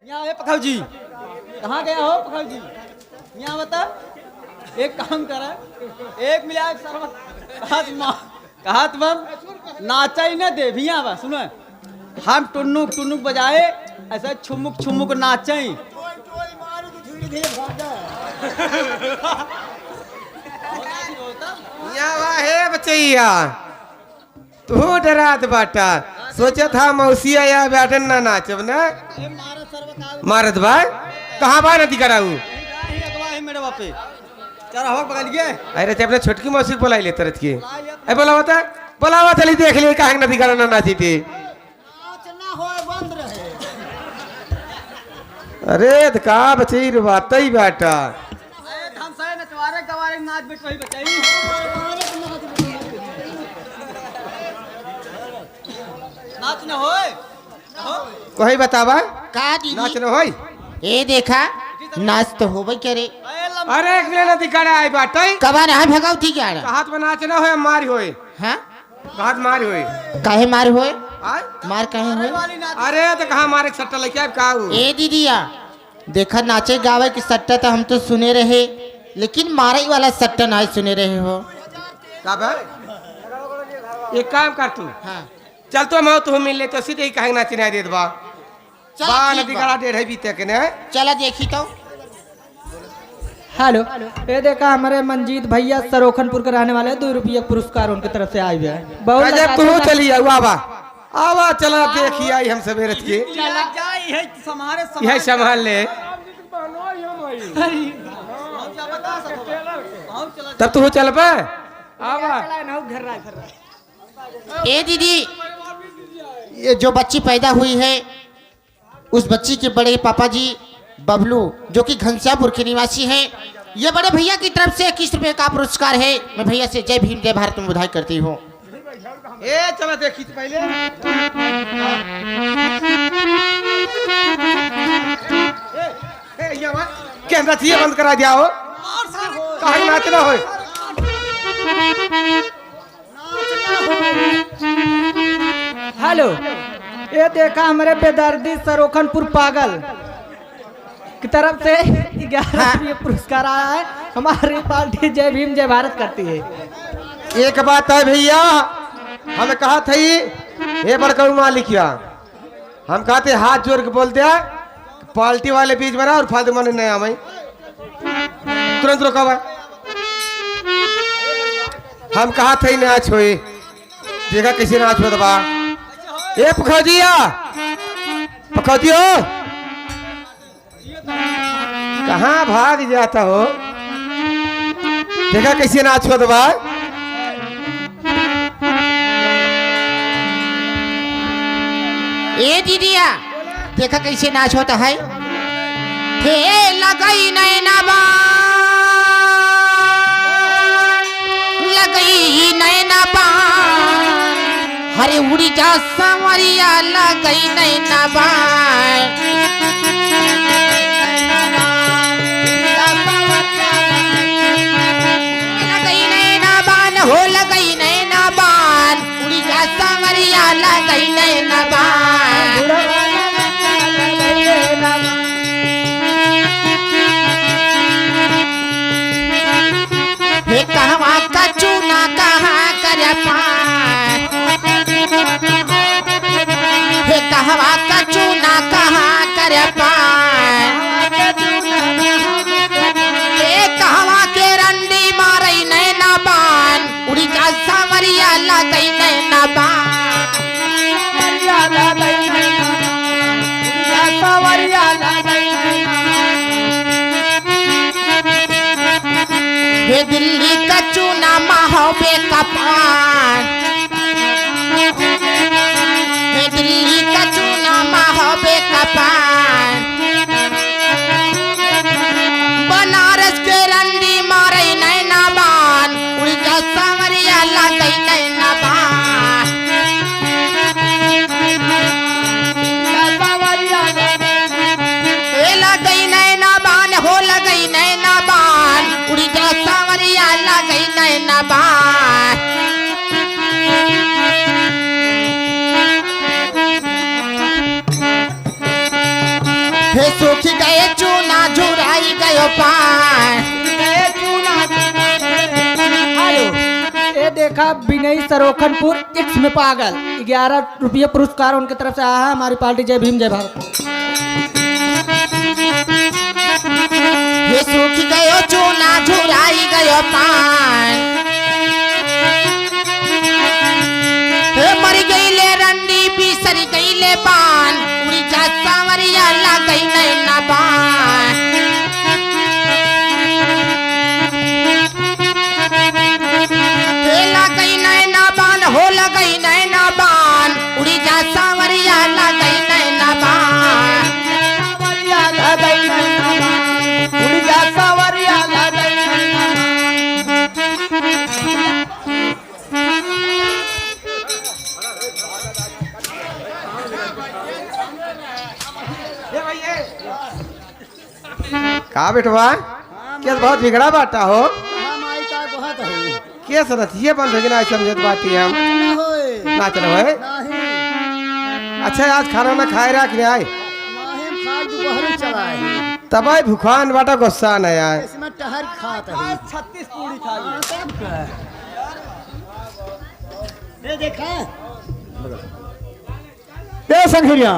यहाँ है पखाऊ जी, कहाँ गया हो पखाऊ जी? यहाँ बता, एक काम करा, एक मिला एक सरवत कहा तुम नाचा ही न दे भी यहाँ बा सुनो, हम टुन्नुक टुन्नुक बजाए ऐसा छुमुक छुमुक नाचे यहाँ है बचैया तू डरात बाटा सोचा था मौसी आया बैठन ना नाचब ना मारत भाई कहाँ बा नदी कराऊ मेरे बापे चार हवा पकड़ गए। अरे ते अपने छोटकी मौसी को बुलाई ले तरत की ए बोलावा चली देख ले कहाँ नदी करा ना नाची थी अरे का बचई रे बात ही बेटा नचवारे गवारे नाच बेट वही बचाई नाच न होए कोई बतावा का दीदी नाच न होई ए देखा नाच तो होबे करे। अरे एक मिनट नदी करा आई बाटई कबा ना भगाऊ थी क्या हाथ में नाच न होए मारी होए हां हाथ मारी होए काहे मार होए आय मार काहे होए अरे तो कहाँ मारे सट्टा लेके आए काऊ ए दीदिया देखा नाचे गावे की सट्टा तो हम तो सुने रहे लेकिन मारे वाला सट्टा नहीं सुने रहे हो का भाई एक काम कर तू हाँ चल तो मैं तू मिल ले तो सीधे ही कहे नाची नहीं दे बा चल बा ठीक नदी बा। करा डेढ़ बीते के ने चला देखी तो हेलो, ये देखा हमारे मंजीत भैया सरोखनपुर के रहने वाले 2 रुपये पुरस्कार उनकी तरफ से आए हुए हैं। बहुत जब लगा- तू चली आऊ आवा आवा चला देखी आई हम सवेरे के यह संभाल ले तब तू चल पे आवा ए दीदी ये जो बच्ची पैदा हुई है उस बच्ची के बड़े पापा जी बबलू जो कि घनश्यामपुर के निवासी हैं ये बड़े भैया की तरफ से 21 रुपए का पुरस्कार है। मैं भैया से जय भीम जय भारत में बधाई करती हूँ। ए चला देखी तो पहले ए यहाँ कैमरा चाहिए बंद करा दिया हो कहीं नाच ना हो हेलो, ये देखा हमारे बेदर्दी सरोखनपुर पागल की तरफ से 11 रुपये पुरस्कार आया है। हमारी पार्टी जय भीम जय भारत करती है। एक बात है भैया हमें कहा था ये बड़का मालिकिया हम कहते हाथ जोड़ के बोल दिया पार्टी वाले बीच बना और फालतू माने नहीं आवे तुरंत रोका भाई हम कहा था नाच होए देखा किसी नाच हो दबा ए पखौदिया पखौदियो कहाँ भाग जाता हो देखा कैसे नाच हो दबा ए दीदिया देखा कैसे नाच होता है। हे लगई नैना बान लगई नैना बान हरे उड़ी जा संवरिया लगई नैना बान लगई नैना बान हो लगई नैना बान उड़ी जा संवरिया लगई नैना बान हे कहवा का चूना कहाँ कर पान हे कहवा का चूना कहाँ कर पान हे कहवा के रंडी मारई नैना बान उड़ी जा सावरिया लगई नैना बान हे दिल्ली का चूना महोबे का पान हे दिल्ली का चूना महोबे का पान बनारस के रंडी मारई नैना बान उड़ी जा सांवरिया लगई नैना बान ए लगई नैना बान हो लगई नैना बान उड़ी जा सांवरिया लगई नैना बान हे सूख गए चूना झुराई गयो पान। हेलो, ये देखा विनय सरोखनपुर एक्स में पागल 11 रुपये पुरस्कार उनकी तरफ से आया है। हमारी पार्टी जय भीम जय भारत। हे सूख गयो चूना झुराई गयो पान। हे मर गई ले रंडी बिसर गई ले पान। उड़ी जा सांवरिया ला गई नैना बान। हे ला गई नैना बान हो ला गई नैना बान। उड़ी जा सांवरिया ला गई नैना बान। सावरिया ला गई नैना बान, उड़ी जा सावरिया ला गई नैना का बेटवा केस बहुत बिगड़ा बाटा हो। माई का बहुत है केस रथिए बंद होगी ना समझत बाटी हम नाच रहे है। अच्छा आज खाना ना खाए रख ले आए तब आई भूखान बाटा गुस्सा नहीं आए। इसमें टहर खात है 36 पूरी खाई ये देखा ए संघरिया